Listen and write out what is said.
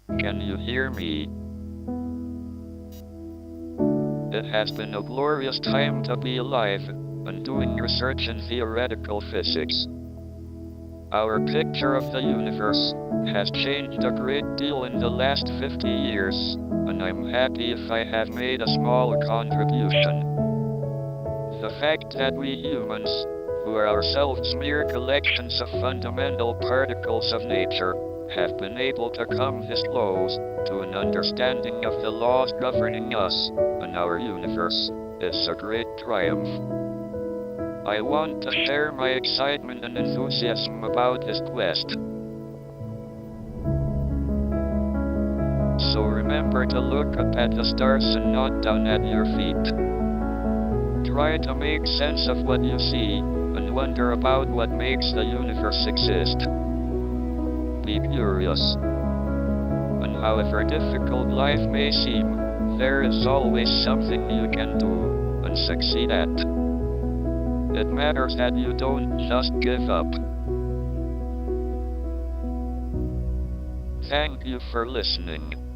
Can you hear me? It has been a glorious time to be alive and doing research in theoretical physics. Our picture of the universe has changed a great deal in the last 50 years, and I'm happy if I have made a small contribution. The fact that we humans, who are ourselves mere collections of fundamental particles of nature, have been able to come this close to an understanding of the laws governing us and our universe is a great triumph. I want to share my excitement and enthusiasm about this quest. So remember to look up at the stars and not down at your feet. Try to make sense of what you see and wonder about what makes the universe exist. Be curious. And however difficult life may seem, there is always something you can do and succeed at. It matters that you don't just give up. Thank you for listening.